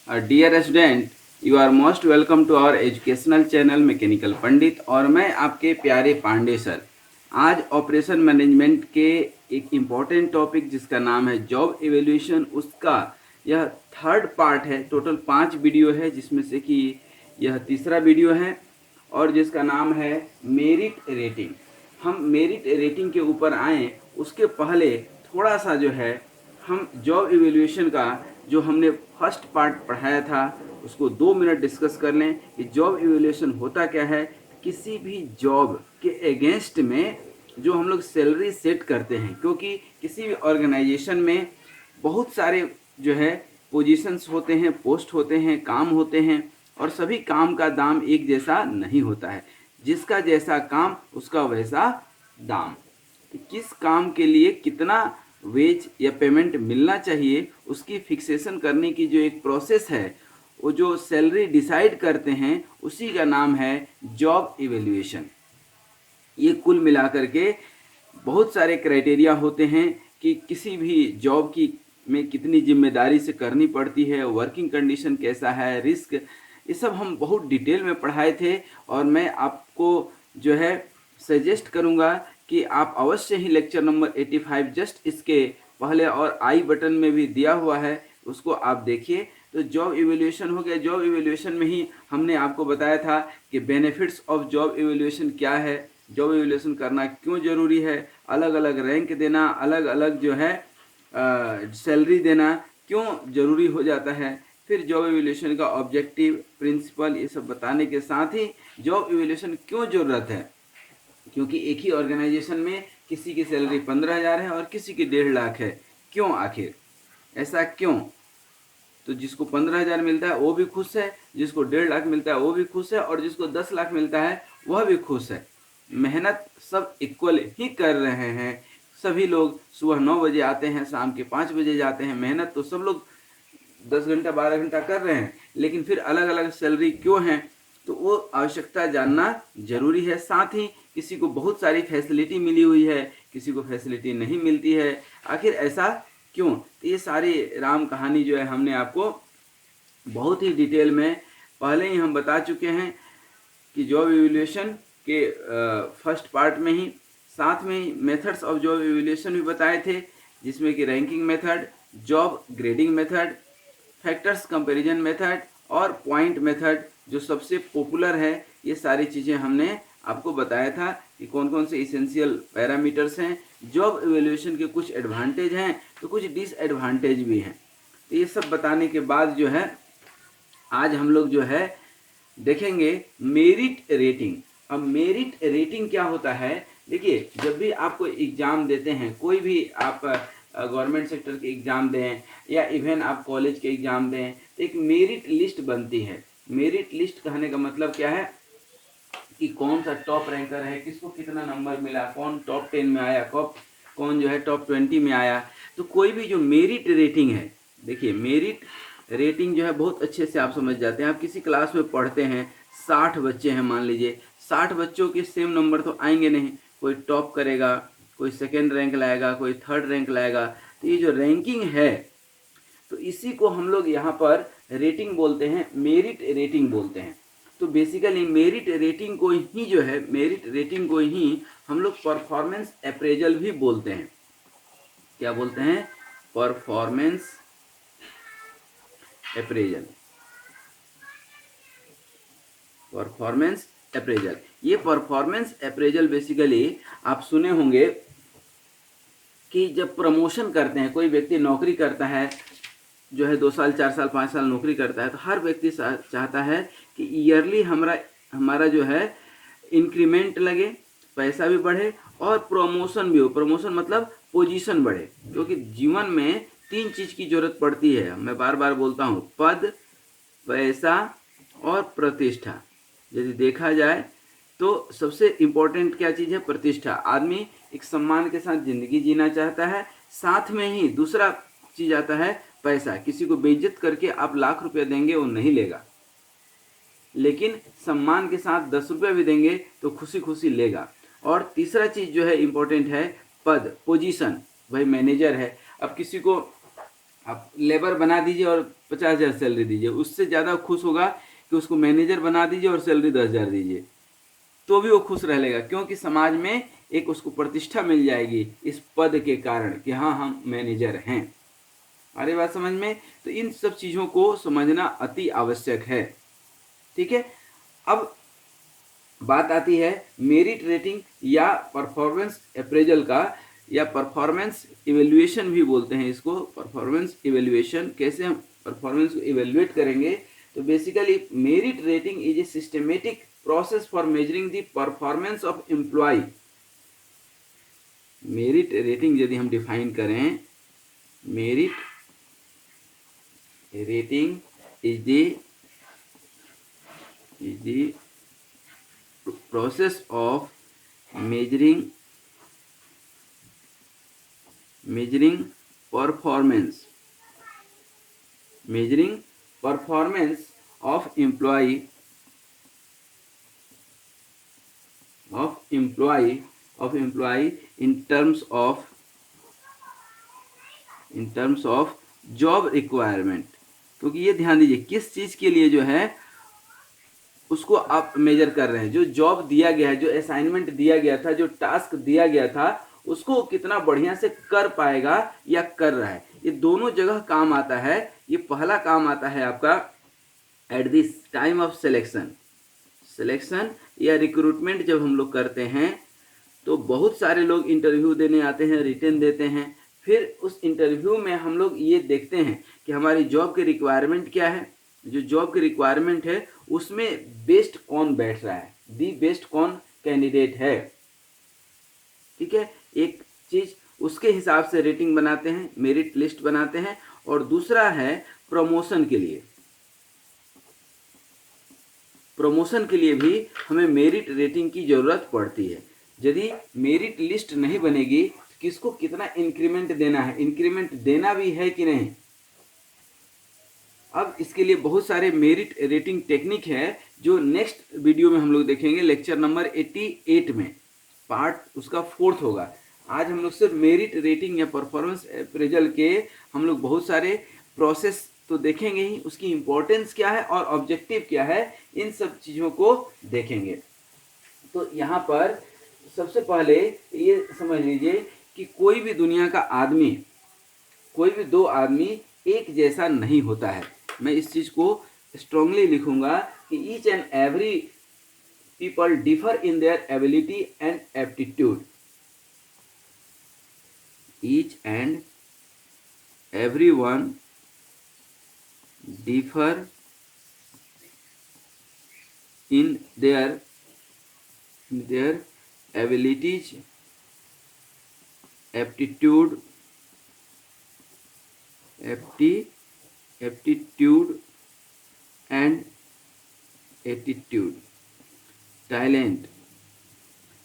Dear student, you are most welcome to our educational channel mechanical Pandit. और मैं आपके प्यारे पांडे सर। आज ऑपरेशन मैनेजमेंट के एक इम्पॉर्टेंट टॉपिक जिसका नाम है जॉब इवेल्यूएशन, उसका यह थर्ड पार्ट है। टोटल 5 वीडियो है, जिसमें से कि यह तीसरा वीडियो है और जिसका नाम है मेरिट रेटिंग। हम मेरिट रेटिंग के ऊपर आए उसके पहले थोड़ा सा जो है हम जॉब इवेल्यूएशन का जो हमने फर्स्ट पार्ट पढ़ाया था उसको 2 मिनट डिस्कस कर लें कि जॉब इवेल्यूएशन होता क्या है। किसी भी जॉब के अगेंस्ट में जो हम लोग सैलरी सेट करते हैं, क्योंकि किसी भी ऑर्गेनाइजेशन में बहुत सारे जो है पोजीशंस होते हैं, पोस्ट होते हैं, काम होते हैं और सभी काम का दाम एक जैसा नहीं होता है। जिसका जैसा काम उसका वैसा दाम। किस काम के लिए कितना वेज या पेमेंट मिलना चाहिए उसकी फिक्सेशन करने की जो एक प्रोसेस है, वो जो सैलरी डिसाइड करते हैं उसी का नाम है जॉब इवेल्यूएशन। ये कुल मिलाकर के बहुत सारे क्राइटेरिया होते हैं कि किसी भी जॉब की में कितनी जिम्मेदारी से करनी पड़ती है, वर्किंग कंडीशन कैसा है, रिस्क, ये सब हम बहुत डिटेल में पढ़ाए थे। और मैं आपको जो है सजेस्ट करूंगा कि आप अवश्य ही लेक्चर नंबर 85 जस्ट इसके पहले और आई बटन में भी दिया हुआ है, उसको आप देखिए। तो जॉब इवेल्यूएशन हो गया। जॉब इवेल्यूएशन में ही हमने आपको बताया था कि बेनिफिट्स ऑफ जॉब इवेल्यूएशन क्या है, जॉब इवेल्यूएशन करना क्यों ज़रूरी है, अलग अलग रैंक देना, अलग अलग जो है सैलरी देना क्यों ज़रूरी हो जाता है, फिर जॉब इवेल्यूएशन का ऑब्जेक्टिव, प्रिंसिपल, ये सब बताने के साथ ही जॉब इवेल्यूएशन क्यों ज़रूरत है। क्योंकि एक ही ऑर्गेनाइजेशन में किसी की सैलरी 15,000 है और किसी की 1.5 लाख है। क्यों, आखिर ऐसा क्यों? तो जिसको 15,000 मिलता है वो भी खुश है, जिसको 1.5 लाख मिलता है वो भी खुश है, और जिसको 10 लाख मिलता है वह भी खुश है। मेहनत सब इक्वल ही कर रहे हैं। सभी लोग सुबह 9 बजे आते हैं, शाम के 5 बजे जाते हैं। मेहनत तो सब लोग 10 घंटा 12 घंटा कर रहे हैं, लेकिन फिर अलग अलग सैलरी क्यों है, तो वो आवश्यकता जानना जरूरी है। साथ ही किसी को बहुत सारी फैसिलिटी मिली हुई है, किसी को फैसिलिटी नहीं मिलती है, आखिर ऐसा क्यों। तो ये सारी राम कहानी जो है हमने आपको बहुत ही डिटेल में पहले ही हम बता चुके हैं कि जॉब इवैल्यूएशन के फर्स्ट पार्ट में ही, साथ में ही मेथड्स ऑफ जॉब इवैल्यूएशन भी बताए थे, जिसमें कि ranking method, job grading method, factors comparison method और पॉइंट मेथड जो सबसे पॉपुलर है। ये सारी चीज़ें हमने आपको बताया था कि कौन कौन से इसेंशियल पैरामीटर्स हैं। जॉब इवैल्यूएशन के कुछ एडवांटेज हैं तो कुछ डिसएडवांटेज भी हैं। तो ये सब बताने के बाद जो है आज हम लोग जो है देखेंगे मेरिट रेटिंग। अब मेरिट रेटिंग क्या होता है? देखिए, जब भी आपको एग्ज़ाम देते हैं, कोई भी आप गवर्नमेंट सेक्टर के एग्ज़ाम दें या इवन आप कॉलेज के एग्ज़ाम दें, तो एक मेरिट लिस्ट बनती है। मेरिट लिस्ट कहने का मतलब क्या है कि कौन सा टॉप रैंकर है, किसको कितना नंबर मिला, कौन टॉप 10 में आया, कौन जो है टॉप 20 में आया। तो कोई भी जो मेरिट रेटिंग है, देखिए मेरिट रेटिंग जो है बहुत अच्छे से आप समझ जाते हैं। आप किसी क्लास में पढ़ते हैं, 60 बच्चे हैं मान लीजिए, 60 बच्चों के सेम नंबर तो आएंगे नहीं। कोई टॉप करेगा, कोई सेकेंड रैंक लाएगा, कोई थर्ड रैंक लाएगा। तो ये जो रैंकिंग है, तो इसी को हम लोग यहाँ पर रेटिंग बोलते हैं, मेरिट रेटिंग बोलते हैं। तो बेसिकली मेरिट रेटिंग को ही जो है, मेरिट रेटिंग को ही हम लोग परफॉर्मेंस अप्रेजल भी बोलते हैं। क्या बोलते हैं? Performance appraisal. परफॉर्मेंस अप्रेजल, ये परफॉर्मेंस अप्रेजल बेसिकली आप सुने होंगे कि जब प्रमोशन करते हैं, कोई व्यक्ति नौकरी करता है, जो है 2 साल 4 साल 5 साल नौकरी करता है, तो हर व्यक्ति चाहता है कि ईयरली हमारा जो है इंक्रीमेंट लगे, पैसा भी बढ़े और प्रमोशन भी हो। प्रमोशन मतलब पोजीशन बढ़े, क्योंकि जीवन में 3 चीज़ की जरूरत पड़ती है। मैं बार बार बोलता हूँ, पद, पैसा और प्रतिष्ठा। यदि देखा जाए तो सबसे इम्पोर्टेंट क्या चीज़ है? प्रतिष्ठा। आदमी एक सम्मान के साथ ज़िंदगी जीना चाहता है। साथ में ही दूसरा चीज़ आता है पैसा। किसी को बेइज्जत करके आप लाख रुपया देंगे वो नहीं लेगा, लेकिन सम्मान के साथ 10 रुपया भी देंगे तो खुशी खुशी लेगा। और तीसरा चीज़ जो है इम्पोर्टेंट है, पद, पोजीशन। भाई मैनेजर है, अब किसी को आप लेबर बना दीजिए और 50,000 सैलरी दीजिए, उससे ज़्यादा खुश होगा कि उसको मैनेजर बना दीजिए और सैलरी 10,000 दीजिए, तो भी वो खुश रह लेगा, क्योंकि समाज में एक उसको प्रतिष्ठा मिल जाएगी इस पद के कारण कि हाँ हम मैनेजर हैं। अरे बात समझ में? तो इन सब चीज़ों को समझना अति आवश्यक है। ठीक है, अब बात आती है मेरिट रेटिंग या परफॉर्मेंस अप्रेजल का, या परफॉर्मेंस इवेल्युएशन भी बोलते हैं इसको। परफॉर्मेंस इवेल्युएशन, कैसे हम परफॉर्मेंस को इवेल्युएट करेंगे? तो basically merit rating is a systematic process for measuring the performance of employee. Merit rating यदि हम डिफाइन करें, merit rating is the process of measuring performance of employee in terms of job requirement। क्योंकि ये ध्यान दीजिए किस चीज के लिए जो है उसको आप मेजर कर रहे हैं। जो जॉब दिया गया है, जो असाइनमेंट दिया गया था, जो टास्क दिया गया था, उसको कितना बढ़िया से कर पाएगा या कर रहा है। ये दोनों जगह काम आता है। ये पहला काम आता है आपका at this time of selection या रिक्रूटमेंट। जब हम लोग करते हैं तो बहुत सारे लोग इंटरव्यू देने आते हैं, रिटन देते हैं। फिर उस इंटरव्यू में हम लोग ये देखते हैं कि हमारी जॉब की रिक्वायरमेंट क्या है। जो जॉब की रिक्वायरमेंट है उसमें बेस्ट कौन बैठ रहा है, दी बेस्ट कौन कैंडिडेट है। ठीक है, एक चीज उसके हिसाब से रेटिंग बनाते हैं, मेरिट लिस्ट बनाते हैं। और दूसरा है प्रमोशन के लिए। प्रमोशन के लिए भी हमें मेरिट रेटिंग की जरूरत पड़ती है। यदि मेरिट लिस्ट नहीं बनेगी तो किसको कितना इंक्रीमेंट देना है, इंक्रीमेंट देना भी है कि नहीं। अब इसके लिए बहुत सारे मेरिट रेटिंग टेक्निक है जो नेक्स्ट वीडियो में हम लोग देखेंगे, लेक्चर नंबर 88 में, पार्ट उसका 4th होगा। आज हम लोग सिर्फ मेरिट रेटिंग या परफॉर्मेंस अप्रेजल के हम लोग बहुत सारे प्रोसेस तो देखेंगे ही, उसकी इम्पोर्टेंस क्या है और ऑब्जेक्टिव क्या है, इन सब चीज़ों को देखेंगे। तो यहाँ पर सबसे पहले ये समझ लीजिए कि कोई भी दुनिया का आदमी, कोई भी दो आदमी एक जैसा नहीं होता है। मैं इस चीज़ को स्ट्रांगली लिखूंगा कि each and every people differ in their ability and aptitude. Each and every one differ in their abilities, aptitude and attitude, talent,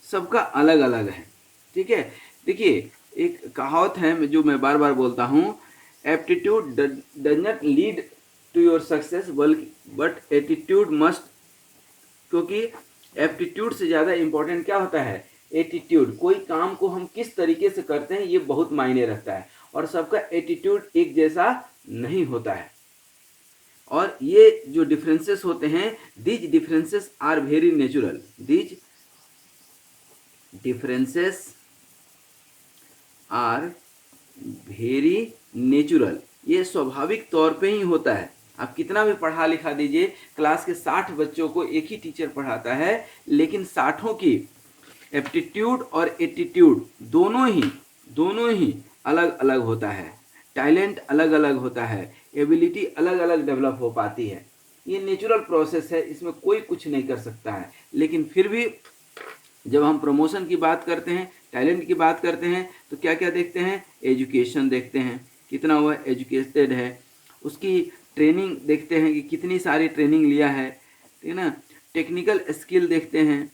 सबका अलग अलग है। ठीक है, देखिए एक कहावत है जो मैं बार बार बोलता हूँ, aptitude does not lead to your success but attitude must. क्योंकि एप्टीट्यूड से ज़्यादा इम्पोर्टेंट क्या होता है, एटीट्यूड। कोई काम को हम किस तरीके से करते हैं ये बहुत मायने रखता है, और सबका एटीट्यूड एक जैसा नहीं होता है। और ये जो डिफरेंसेस होते हैं, these differences are very natural. These differences are very natural. ये स्वाभाविक तौर पे ही होता है। आप कितना भी पढ़ा लिखा दीजिए, क्लास के 60 बच्चों को एक ही टीचर पढ़ाता है, लेकिन 60 की एप्टीट्यूड और एटीट्यूड दोनों ही अलग अलग होता है। टैलेंट अलग अलग होता है, एबिलिटी अलग अलग डेवलप हो पाती है। ये नेचुरल प्रोसेस है, इसमें कोई कुछ नहीं कर सकता है। लेकिन फिर भी जब हम प्रमोशन की बात करते हैं, टैलेंट की बात करते हैं, तो क्या क्या देखते हैं, एजुकेशन देखते हैं, कितना वह एजुकेटेड है, उसकी ट्रेनिंग देखते हैं कि कितनी सारी ट्रेनिंग लिया है, ठीक है ना। टेक्निकल स्किल देखते हैं,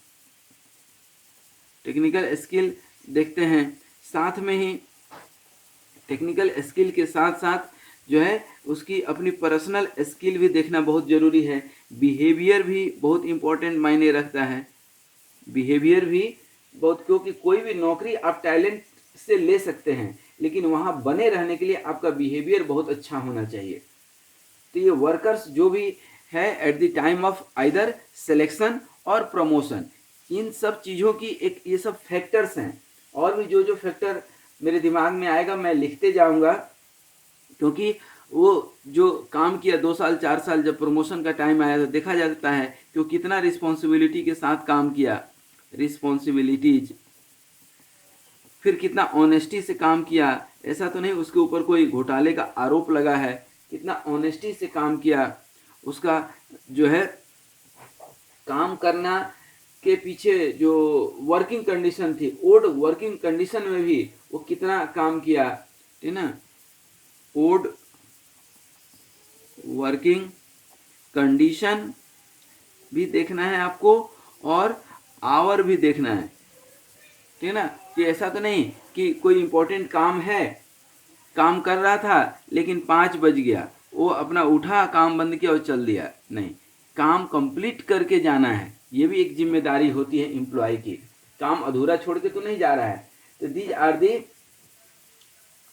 टेक्निकल स्किल देखते हैं। साथ में ही टेक्निकल स्किल के साथ साथ जो है उसकी अपनी पर्सनल स्किल भी देखना बहुत ज़रूरी है। बिहेवियर भी बहुत इम्पोर्टेंट मायने रखता है, बिहेवियर भी बहुत, क्योंकि कोई भी नौकरी आप टैलेंट से ले सकते हैं, लेकिन वहाँ बने रहने के लिए आपका बिहेवियर बहुत अच्छा होना चाहिए। तो ये वर्कर्स जो भी है at the time of either selection और प्रमोशन, इन सब चीज़ों की एक ये सब फैक्टर्स हैं। और भी जो जो फैक्टर मेरे दिमाग में आएगा मैं लिखते जाऊंगा, क्योंकि वो जो काम किया 2 साल 4 साल, जब प्रमोशन का टाइम आया तो देखा जाता है कि वो कितना रिस्पॉन्सिबिलिटी के साथ काम किया, रिस्पॉन्सिबिलिटीज, फिर कितना ऑनेस्टी से काम किया। ऐसा तो नहीं उसके ऊपर कोई घोटाले का आरोप लगा है, कितना ऑनेस्टी से काम किया, उसका जो है काम करना के पीछे जो वर्किंग कंडीशन थी, ओड वर्किंग कंडीशन में भी वो कितना काम किया, ठीक ना। ओड वर्किंग कंडीशन भी देखना है आपको और आवर भी देखना है, ठीक है ना। कि ऐसा तो नहीं कि कोई इंपॉर्टेंट काम है, काम कर रहा था लेकिन 5 बज गया, वो अपना उठा काम बंद किया और चल दिया, नहीं, काम कंप्लीट करके जाना है। ये भी एक जिम्मेदारी होती है एम्प्लॉय की, काम अधूरा छोड़ के तो नहीं जा रहा है। तो दीज आर दी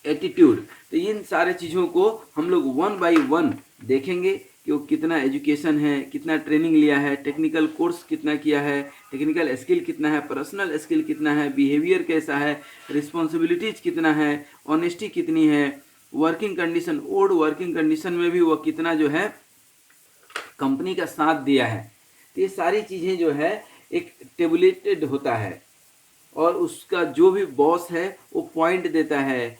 एटीट्यूड। तो इन सारे चीज़ों को हम लोग वन बाय वन देखेंगे कि वो कितना एजुकेशन है, कितना ट्रेनिंग लिया है, टेक्निकल कोर्स कितना किया है, टेक्निकल स्किल कितना है, पर्सनल स्किल कितना है, बिहेवियर कैसा है, रिस्पॉन्सिबिलिटीज कितना है, ऑनेस्टी कितनी है, working condition, odd working condition में भी वो कितना जो है कंपनी का साथ दिया है। तो ये सारी चीज़ें जो है एक टेबुलेटेड होता है और उसका जो भी बॉस है वो पॉइंट देता है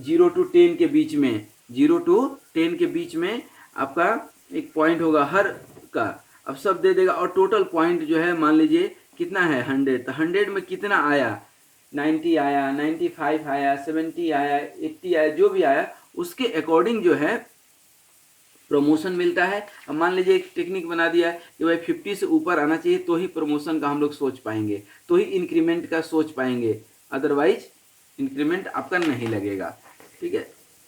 0 to 10 के बीच में, 0 to 10 के बीच में आपका एक पॉइंट होगा हर का, अब सब दे देगा। और टोटल पॉइंट जो है मान लीजिए कितना है 100, तो 100 में कितना आया, 90 आया, 95 आया, 70 आया, 80 आया, जो भी आया उसके अकॉर्डिंग जो है प्रमोशन मिलता है। अब मान लीजिए एक टेक्निक बना दिया कि भाई 50 से ऊपर आना चाहिए तो ही प्रमोशन का हम लोग सोच पाएंगे, तो ही इंक्रीमेंट का सोच पाएंगे, अदरवाइज इंक्रीमेंट आपका नहीं लगेगा, ठीक है।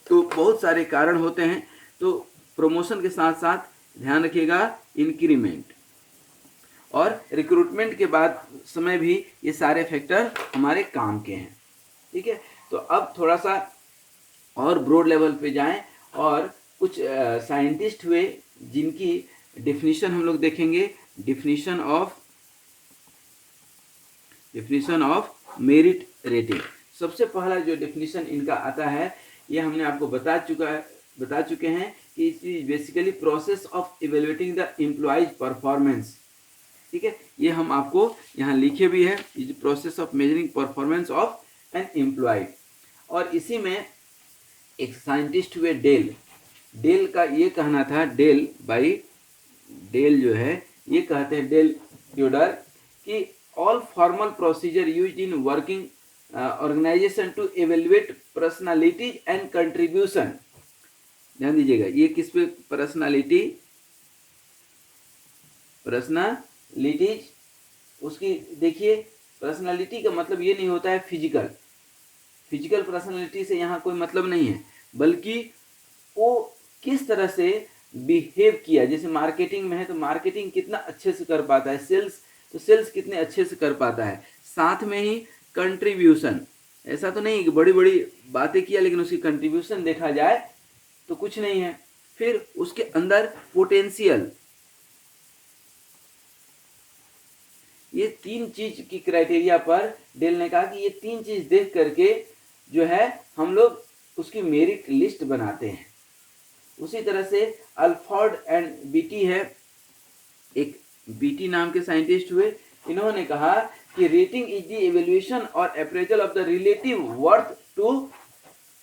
तो बहुत सारे कारण होते हैं, तो प्रमोशन के साथ साथ ध्यान रखिएगा इंक्रीमेंट और रिक्रूटमेंट के बाद समय भी ये सारे फैक्टर हमारे काम के हैं, ठीक है। तो अब थोड़ा सा और ब्रॉड लेवल पे जाएं और कुछ साइंटिस्ट हुए जिनकी डेफिनेशन हम लोग देखेंगे। Definition of merit rating. सबसे पहला जो डेफिनेशन इनका आता है ये हमने आपको बता चुके हैं कि it is basically process of evaluating the employees performance, ठीक है। ये हम आपको यहाँ लिखे भी है, is process of measuring performance of an employee. और इसी में एक साइंटिस्ट हुए डेल का ये कहना था, डेल जो है ये कहते हैं, डेल ट्यूडर, कि all formal procedure used in working organisation to evaluate personalities and contribution. ध्यान दीजिएगा ये किस पे, पर्सनालिटीज उसकी देखिए, पर्सनालिटी का मतलब ये नहीं होता है फिजिकल पर्सनालिटी से यहाँ कोई मतलब नहीं है, बल्कि वो किस तरह से बिहेव किया। जैसे मार्केटिंग में है तो मार्केटिंग कितना अच्छे से कर पाता है, सेल्स कितने अच्छे से कर पाता है, साथ में ही कंट्रीब्यूशन, ऐसा तो नहीं कि बड़ी बड़ी बातें किया लेकिन उसकी कंट्रीब्यूशन देखा जाए तो कुछ नहीं है। फिर उसके अंदर पोटेंशियल, ये 3 चीज की क्राइटेरिया पर डेल ने कहा कि ये 3 चीज देख करके जो है हम लोग उसकी मेरिट लिस्ट बनाते हैं। उसी तरह से अल्फोर्ड एंड बीटी है, एक बीटी नाम के साइंटिस्ट हुए, इन्होंने कहा कि रेटिंग इज द एवेल्युएशन और appraisal of the relative worth to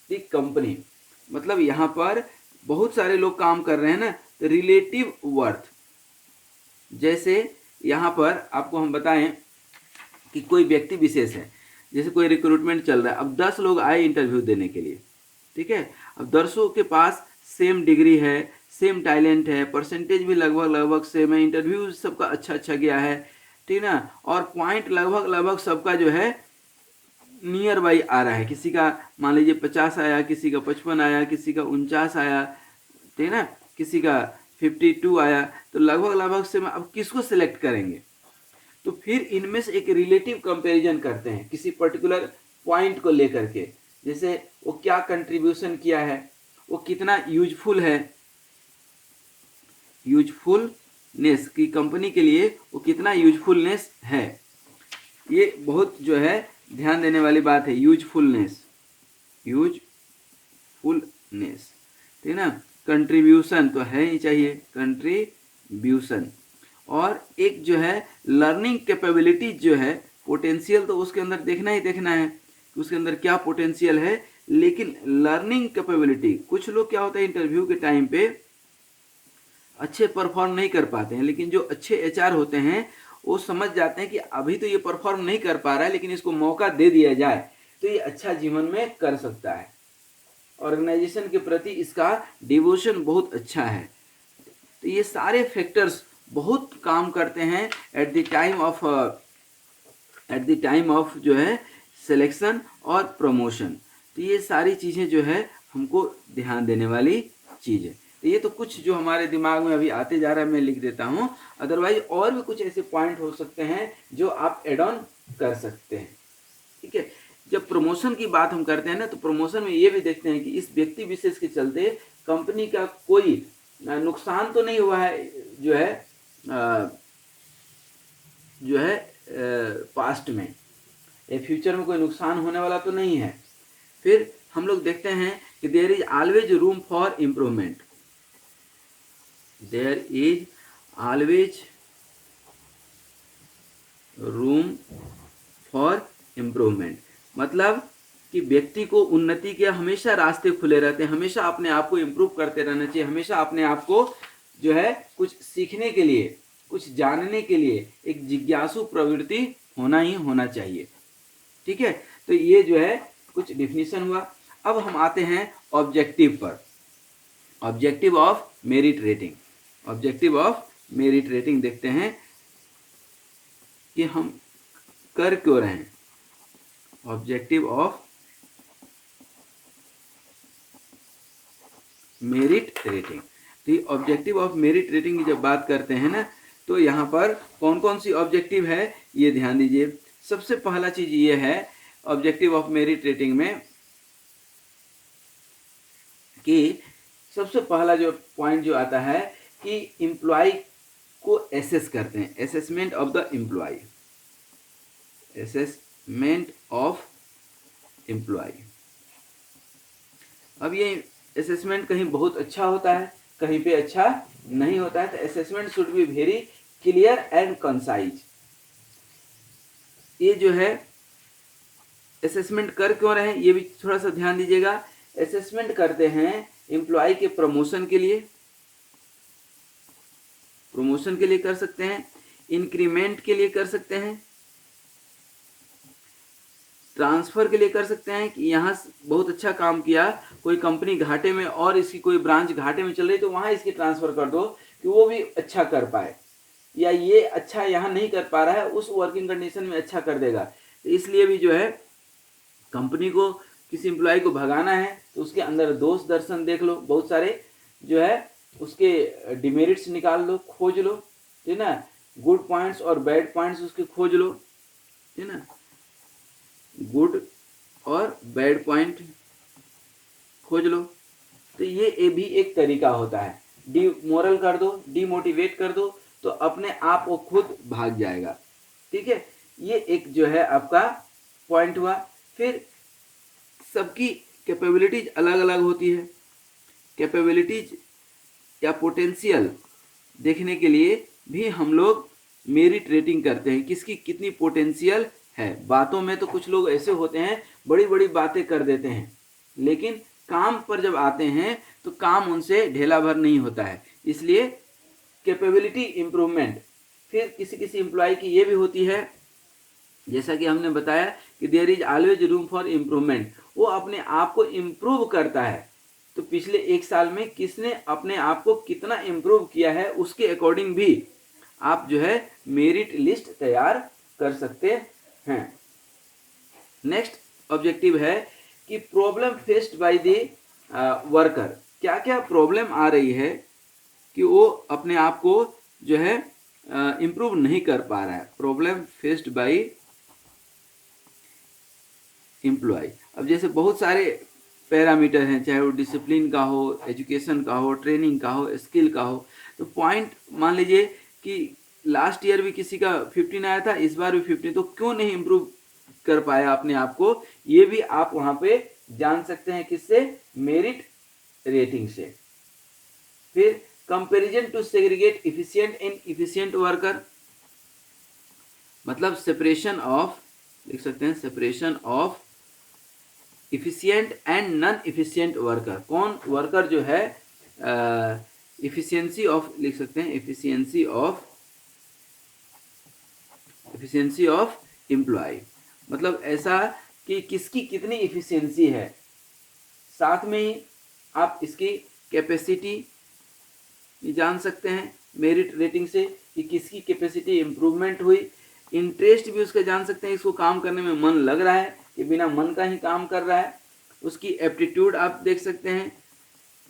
the company. मतलब यहाँ पर बहुत सारे लोग काम कर रहे हैं ना, तो रिलेटिव वर्थ, जैसे यहाँ पर आपको हम बताएं कि कोई व्यक्ति विशेष है, जैसे कोई रिक्रूटमेंट चल रहा है, अब 10 लोग आए इंटरव्यू देने के लिए, ठीक है। अब 10 के पास सेम डिग्री है, सेम टैलेंट है, परसेंटेज भी लगभग सेम है, इंटरव्यू सबका अच्छा गया है, ठीक ना, और पॉइंट लगभग सबका जो है नियर बाई आ रहा है। किसी का मान लीजिए 50 आया, किसी का 55 आया, किसी का 49 आया, ठीक ना, किसी का 52 आया, तो लगभग से अब किसको सिलेक्ट करेंगे? तो फिर इनमें से एक रिलेटिव कंपैरिजन करते हैं किसी पर्टिकुलर पॉइंट को लेकर के, जैसे वो क्या कंट्रीब्यूशन किया है, वो कितना यूजफुल है, यूजफुलनेस की कंपनी के लिए वो कितना यूजफुलनेस है, ये बहुत जो है ध्यान देने वाली बात है। यूजफुलनेस, यूजफुलनेस, ठीक है ना। कंट्रीब्यूशन तो है ही चाहिए, कंट्रीब्यूशन। और एक जो है लर्निंग कैपेबिलिटीज जो है, पोटेंशियल तो उसके अंदर देखना ही देखना है कि उसके अंदर क्या पोटेंशियल है, लेकिन लर्निंग कैपेबिलिटी, कुछ लोग क्या होता है इंटरव्यू के टाइम पे अच्छे परफॉर्म नहीं कर पाते हैं, लेकिन जो अच्छे एचआर होते हैं वो समझ जाते हैं कि अभी तो ये परफॉर्म नहीं कर पा रहा है, लेकिन इसको मौका दे दिया जाए तो ये अच्छा जीवन में कर सकता है। ऑर्गेनाइजेशन के प्रति इसका डिवोशन बहुत अच्छा है। तो ये सारे फैक्टर्स बहुत काम करते हैं एट द टाइम ऑफ जो है सिलेक्शन और प्रमोशन। तो ये सारी चीज़ें जो है हमको ध्यान देने वाली चीज़ है। तो ये तो कुछ जो हमारे दिमाग में अभी आते जा रहा है मैं लिख देता हूँ, अदरवाइज और भी कुछ ऐसे पॉइंट हो सकते हैं जो आप एड ऑन कर सकते हैं। ठीक है, जब प्रमोशन की बात हम करते हैं ना, तो प्रमोशन में ये भी देखते हैं कि इस व्यक्ति विशेष के चलते कंपनी का कोई नुकसान तो नहीं हुआ है, जो है पास्ट में या फ्यूचर में कोई नुकसान होने वाला तो नहीं है। फिर हम लोग देखते हैं कि there is always room for improvement, there is always room for improvement, मतलब कि व्यक्ति को उन्नति के हमेशा रास्ते खुले रहते हैं, हमेशा अपने आप को इम्प्रूव करते रहना चाहिए, हमेशा अपने आप को जो है कुछ सीखने के लिए, कुछ जानने के लिए एक जिज्ञासु प्रवृत्ति होना ही होना चाहिए। ठीक है, तो ये जो है कुछ डिफिनीशन हुआ। अब हम आते हैं ऑब्जेक्टिव पर, objective of merit rating. Objective of merit rating देखते हैं कि हम कर क्यों रहे हैं। ऑब्जेक्टिव ऑफ मेरिट रेटिंग, तो ऑब्जेक्टिव ऑफ मेरिट रेटिंग की जब बात करते हैं ना, तो यहाँ पर कौन कौन सी ऑब्जेक्टिव है ये ध्यान दीजिए। सबसे पहला चीज ये है ऑब्जेक्टिव ऑफ मेरिट रेटिंग में कि सबसे पहला जो पॉइंट जो आता है कि एम्प्लॉय को एसेस करते हैं, assessment of the employee, assessment of employee. अब ये असेसमेंट कहीं बहुत अच्छा होता है, कहीं पे अच्छा नहीं होता है, तो assessment should be very clear and concise. ये जो है असेसमेंट कर क्यों रहे हैं ये भी थोड़ा सा ध्यान दीजिएगा। असेसमेंट करते हैं एम्प्लॉय के प्रमोशन के लिए, प्रमोशन के लिए कर सकते हैं, इंक्रीमेंट के लिए कर सकते हैं, ट्रांसफर के लिए कर सकते हैं कि यहाँ बहुत अच्छा काम किया, कोई कंपनी घाटे में और इसकी कोई ब्रांच घाटे में चल रही तो वहाँ इसकी ट्रांसफर कर दो कि वो भी अच्छा कर पाए, या ये अच्छा यहाँ नहीं कर पा रहा है उस वर्किंग कंडीशन में अच्छा कर देगा। तो इसलिए भी जो है कंपनी को किसी एम्प्लॉय को भगाना है तो उसके अंदर दोष दर्शन देख लो, बहुत सारे जो है उसके डिमेरिट्स निकाल लो, खोज लो, ठीक ना, गुड पॉइंट्स और बैड पॉइंट्स उसके खोज लो, ठीक ना, गुड और बैड पॉइंट खोज लो। तो ये भी एक तरीका होता है, डीमोरल कर दो, डीमोटिवेट कर दो तो अपने आप वो खुद भाग जाएगा। ठीक है, ये एक जो है आपका पॉइंट हुआ। फिर सबकी कैपेबिलिटीज अलग अलग होती है, कैपेबिलिटीज या पोटेंशियल देखने के लिए भी हम लोग मेरिट रेटिंग करते हैं, किसकी कितनी पोटेंशियल है। बातों में तो कुछ लोग ऐसे होते हैं बड़ी बड़ी बातें कर देते हैं, लेकिन काम पर जब आते हैं तो काम उनसे ढेला भर नहीं होता है, इसलिए कैपेबिलिटी इम्प्रूवमेंट। फिर किसी किसी एम्प्लॉय की ये भी होती है, जैसा कि हमने बताया कि there is always room for improvement, वो अपने आप को इम्प्रूव करता है। तो पिछले एक साल में किसने अपने आप को कितना इम्प्रूव किया है उसके अकॉर्डिंग भी आप जो है मेरिट लिस्ट तैयार कर सकते हैं। नेक्स्ट ऑब्जेक्टिव है कि problem faced by the worker, क्या क्या प्रॉब्लम आ रही है कि वो अपने आप को जो है इम्प्रूव नहीं कर पा रहा है। प्रॉब्लम फेस्ड बाय एम्प्लॉय, अब जैसे बहुत सारे पैरामीटर हैं, चाहे वो डिसिप्लिन का हो, एजुकेशन का हो, ट्रेनिंग का हो, स्किल का हो। तो पॉइंट मान लीजिए कि लास्ट ईयर भी किसी का 15 आया था, इस बार भी 15, तो क्यों नहीं इम्प्रूव कर पाया अपने आप को, ये भी आप वहां पे जान सकते हैं। किससे? मेरिट रेटिंग से। फिर comparison to segregate efficient inefficient worker, मतलब सेपरेशन ऑफ, लिख सकते हैं separation of efficient and non efficient worker. कौन वर्कर जो है इफिशियंसी ऑफ, लिख सकते हैं इफिशियंसी ऑफ एम्प्लॉय, मतलब ऐसा कि किसकी कितनी इफिशियंसी है। साथ में ही आप इसकी कैपेसिटी जान सकते हैं मेरिट रेटिंग से कि किसकी कैपेसिटी इम्प्रूवमेंट हुई। इंटरेस्ट भी उसका जान सकते हैं, इसको काम करने में मन लग रहा है कि बिना मन का ही काम कर रहा है। उसकी एप्टीट्यूड आप देख सकते हैं,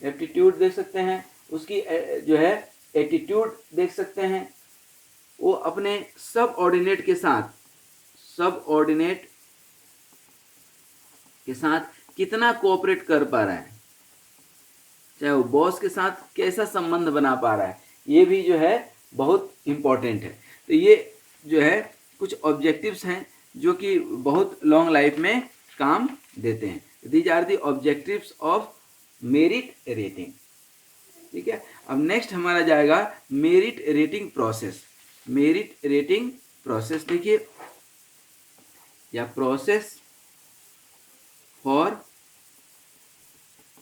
एप्टीट्यूड देख सकते हैं, उसकी जो है एटीट्यूड देख सकते हैं। वो अपने सब ऑर्डिनेट के साथ कितना कोऑपरेट कर पा रहा है, चाहे वो बॉस के साथ कैसा संबंध बना पा रहा है, ये भी जो है बहुत इम्पोर्टेंट है। तो ये जो है कुछ ऑब्जेक्टिव्स हैं जो कि बहुत लॉन्ग लाइफ में काम देते हैं। These are the objectives of merit rating. ठीक है, अब नेक्स्ट हमारा जाएगा merit rating process. Merit rating process देखिए, या process for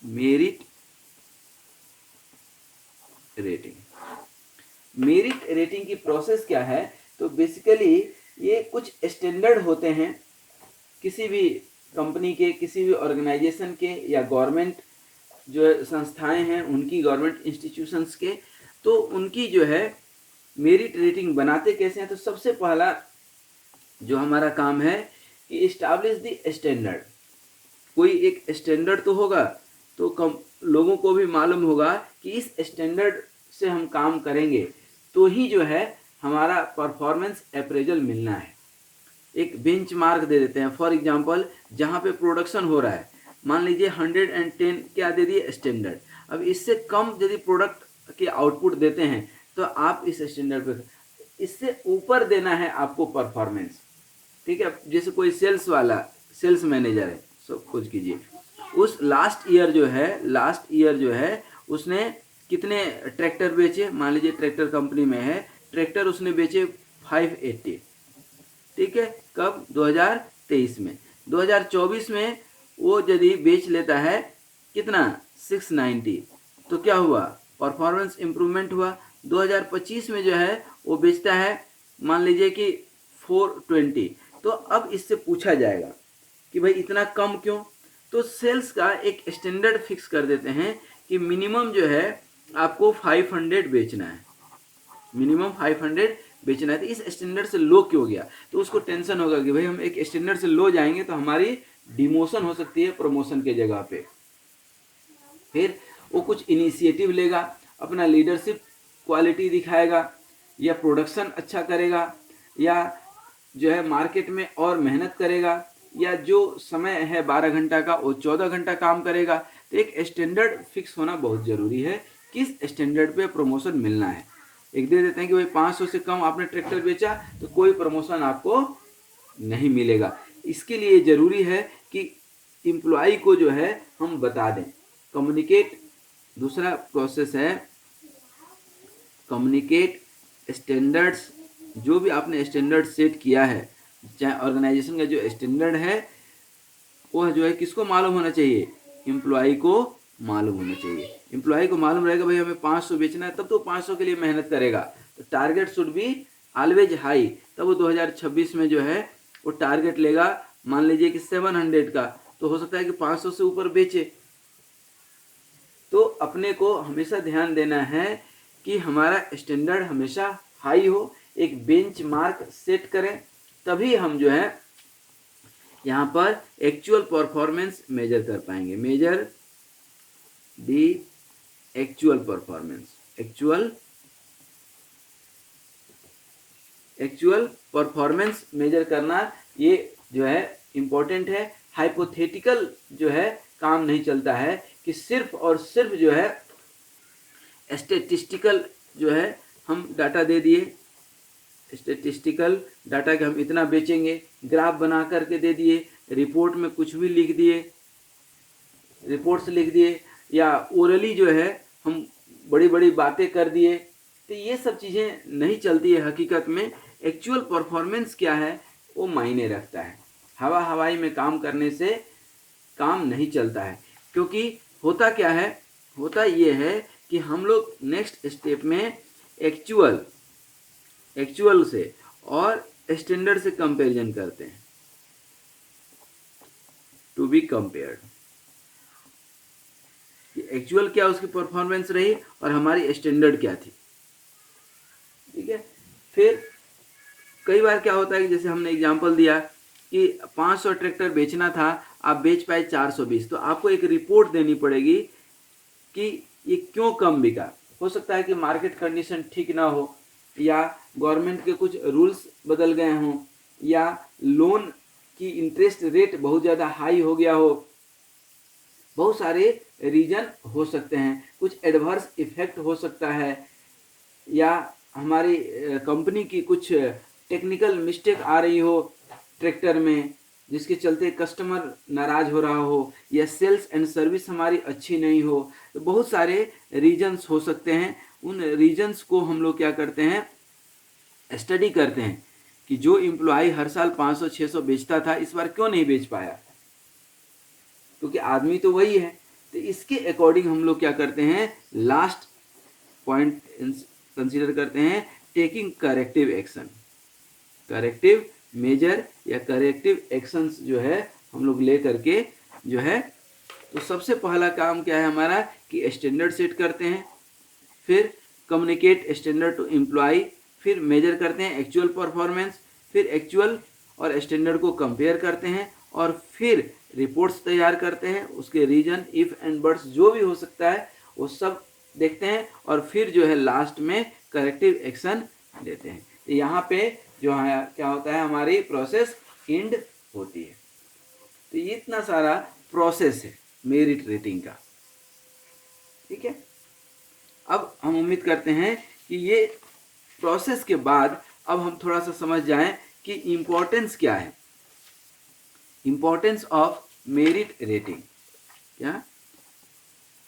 merit rating. Merit rating की प्रोसेस क्या है? तो बेसिकली ये कुछ स्टैंडर्ड होते हैं किसी भी कंपनी के, किसी भी ऑर्गेनाइजेशन के, या गवर्नमेंट जो संस्थाएं हैं उनकी, गवर्नमेंट इंस्टीट्यूशंस के। तो उनकी जो है मेरिट रेटिंग बनाते कैसे हैं? तो सबसे पहला जो हमारा काम है कि इस्टाब्लिश द स्टैंडर्ड। कोई एक स्टैंडर्ड तो होगा, तो लोगों को भी मालूम होगा कि इस स्टैंडर्ड से हम काम करेंगे तो ही जो है हमारा परफॉर्मेंस अप्रेजल मिलना है। एक बेंच मार्क दे देते हैं। फॉर एग्जांपल, जहाँ पे प्रोडक्शन हो रहा है, मान लीजिए 110 क्या दे दिए स्टैंडर्ड। अब इससे कम यदि प्रोडक्ट के आउटपुट देते हैं तो आप इस स्टैंडर्ड पे, इससे ऊपर देना है आपको परफॉर्मेंस। ठीक है, जैसे कोई सेल्स मैनेजर है, सब खोज कीजिए, उस लास्ट ईयर जो है उसने कितने ट्रैक्टर बेचे। मान लीजिए ट्रैक्टर कंपनी में है, ट्रैक्टर उसने बेचे 580। ठीक है, कब? 2023 में। 2024 में वो यदि बेच लेता है कितना? 690, तो क्या हुआ? परफॉर्मेंस इंप्रूवमेंट हुआ। 2025 में जो है वो बेचता है मान लीजिए कि 420, तो अब इससे पूछा जाएगा कि भाई इतना कम क्यों? तो सेल्स का एक स्टैंडर्ड फिक्स कर देते हैं कि मिनिमम जो है आपको 500 बेचना है, मिनिमम 500 बेचना है। तो इस स्टैंडर्ड से लो क्यों गया? तो उसको टेंशन होगा कि भाई हम एक स्टैंडर्ड से लो जाएंगे तो हमारी डिमोशन हो सकती है प्रमोशन के जगह पे। फिर वो कुछ इनिशिएटिव लेगा, अपना लीडरशिप क्वालिटी दिखाएगा, या प्रोडक्शन अच्छा करेगा, या जो है मार्केट में और मेहनत करेगा, या जो समय है 12 घंटा का वो 14 घंटा काम करेगा। तो एक स्टैंडर्ड फिक्स होना बहुत ज़रूरी है, किस स्टैंडर्ड पे प्रमोशन मिलना है। एक दे देते हैं कि भाई 500 से कम आपने ट्रैक्टर बेचा तो कोई प्रमोशन आपको नहीं मिलेगा। इसके लिए ज़रूरी है कि इम्प्लॉई को जो है हम बता दें, कम्युनिकेट। दूसरा प्रोसेस है कम्युनिकेट स्टैंडर्ड्स। जो भी आपने स्टैंडर्ड सेट किया है, चाहे ऑर्गेनाइजेशन का जो स्टैंडर्ड है वो जो है किसको मालूम होना चाहिए? एम्प्लॉय को मालूम होना चाहिए। एम्प्लॉय को मालूम रहेगा भाई हमें 500 बेचना है, तब तो 500 के लिए मेहनत करेगा। तो target should be always high. तब वो 2026 में जो है वो टारगेट लेगा मान लीजिए कि 700 का, तो हो सकता है कि 500 से ऊपर बेचे। तो अपने को हमेशा ध्यान देना है कि हमारा स्टैंडर्ड हमेशा हाई हो, एक बेंच मार्क सेट करें, तभी हम जो है यहाँ पर एक्चुअल परफॉर्मेंस मेजर कर पाएंगे। Measure the actual performance, actual performance measure करना ये जो है इम्पोर्टेंट है। हाइपोथेटिकल जो है काम नहीं चलता है कि सिर्फ और सिर्फ जो है स्टेटिस्टिकल जो है हम डाटा दे दिए, स्टेटिस्टिकल डाटा के हम इतना बेचेंगे, ग्राफ बना करके दे दिए, रिपोर्ट में कुछ भी लिख दिए, रिपोर्ट्स लिख दिए, या ओरली जो है हम बड़ी बड़ी बातें कर दिए, तो ये सब चीज़ें नहीं चलती है। हकीकत में एक्चुअल परफॉर्मेंस क्या है वो मायने रखता है। हवा हवाई में काम करने से काम नहीं चलता है, क्योंकि होता क्या है, होता ये है कि हम लोग नेक्स्ट स्टेप में एक्चुअल से और स्टैंडर्ड से कंपैरिजन करते हैं, टू बी कंपेयर्ड, कि एक्चुअल क्या उसकी परफॉर्मेंस रही और हमारी स्टैंडर्ड क्या थी। ठीक है, फिर कई बार क्या होता है कि जैसे हमने एग्जांपल दिया कि 500 ट्रैक्टर बेचना था, आप बेच पाए 420, तो आपको एक रिपोर्ट देनी पड़ेगी कि ये क्यों कम बिका। हो सकता है कि मार्केट कंडीशन ठीक ना हो, या गवर्नमेंट के कुछ रूल्स बदल गए हों, या लोन की इंटरेस्ट रेट बहुत ज़्यादा हाई हो गया हो, बहुत सारे रीजन हो सकते हैं, कुछ एडवर्स इफेक्ट हो सकता है, या हमारी कंपनी की कुछ टेक्निकल मिस्टेक आ रही हो ट्रैक्टर में, जिसके चलते कस्टमर नाराज हो रहा हो, या सेल्स एंड सर्विस हमारी अच्छी नहीं हो, तो बहुत सारे रीजन्स हो सकते हैं। उन रीजन्स को हम लोग क्या करते हैं, स्टडी करते हैं कि जो एम्प्लॉय हर साल 500-600 बेचता था, इस बार क्यों नहीं बेच पाया, क्योंकि आदमी तो वही है। तो इसके अकॉर्डिंग हम लोग क्या करते हैं, लास्ट पॉइंट कंसीडर करते हैं, taking corrective action, corrective measure या करेक्टिव एक्शंस जो है हम लोग ले करके जो है। तो सबसे पहला काम क्या है हमारा कि स्टैंडर्ड सेट करते हैं, फिर कम्युनिकेट स्टैंडर्ड टू एम्प्लॉय, फिर मेजर करते हैं एक्चुअल परफॉर्मेंस, फिर एक्चुअल और स्टैंडर्ड को कंपेयर करते हैं, और फिर रिपोर्ट्स तैयार करते हैं, उसके रीजन इफ़ एंड बट्स जो भी हो सकता है वो सब देखते हैं, और फिर जो है लास्ट में करेक्टिव एक्शन लेते हैं। तो यहाँ पे जो है क्या होता है, हमारी प्रोसेस एंड होती है। तो ये इतना सारा प्रोसेस है मेरिट रेटिंग का। ठीक है, अब हम उम्मीद करते हैं कि ये प्रोसेस के बाद अब हम थोड़ा सा समझ जाएं कि इम्पोर्टेंस क्या है, इम्पोर्टेंस ऑफ मेरिट रेटिंग। क्या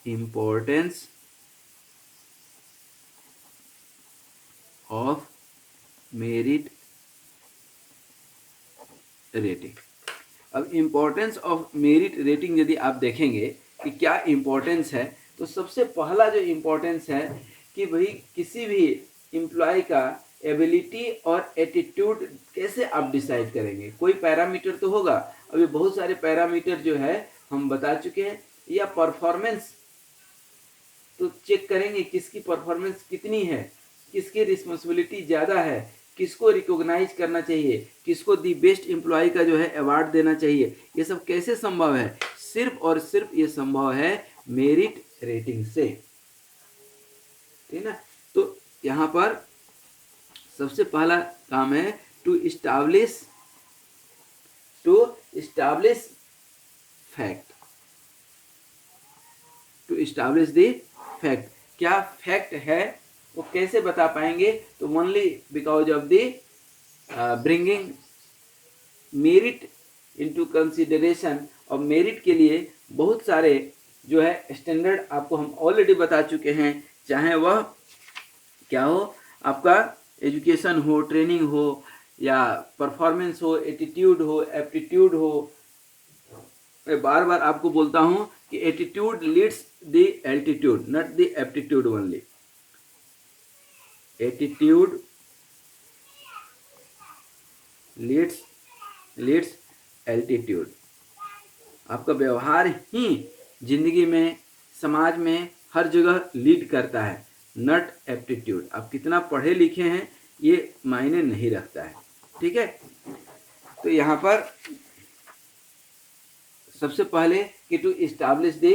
इम्पोर्टेंस ऑफ मेरिट रेटिंग। अब इम्पोर्टेंस ऑफ मेरिट रेटिंग यदि आप देखेंगे कि क्या इम्पोर्टेंस है, तो सबसे पहला जो इम्पोर्टेंस है कि भाई किसी भी एम्प्लॉय का एबिलिटी और एटीट्यूड कैसे आप डिसाइड करेंगे। कोई पैरामीटर तो होगा, अभी बहुत सारे पैरामीटर जो है हम बता चुके हैं, या परफॉर्मेंस तो चेक करेंगे किसकी परफॉर्मेंस कितनी है, किसकी रिस्पॉन्सिबिलिटी ज़्यादा है, किसको रिकॉग्नाइज करना चाहिए, किसको दी बेस्ट एम्प्लॉय का जो है अवार्ड देना चाहिए। ये सब कैसे संभव है, सिर्फ और सिर्फ ये संभव है मेरिट रेटिंग से। ठीक ना, तो यहाँ पर सबसे पहला काम है to establish fact, to establish the fact. क्या फैक्ट है वो कैसे बता पाएंगे, तो only because of the bringing merit into consideration. और मेरिट के लिए बहुत सारे जो है स्टैंडर्ड आपको हम ऑलरेडी बता चुके हैं, चाहे वह क्या हो, आपका एजुकेशन हो, ट्रेनिंग हो, या परफॉर्मेंस हो, एटीट्यूड हो, एप्टीट्यूड हो। मैं बार बार आपको बोलता हूं कि attitude leads the altitude, not the aptitude only. Attitude leads altitude. आपका व्यवहार ही जिंदगी में, समाज में हर जगह लीड करता है, नॉट एप्टीट्यूड। आप कितना पढ़े लिखे हैं ये मायने नहीं रखता है। ठीक है, तो यहाँ पर सबसे पहले कि टू इस्टाब्लिश द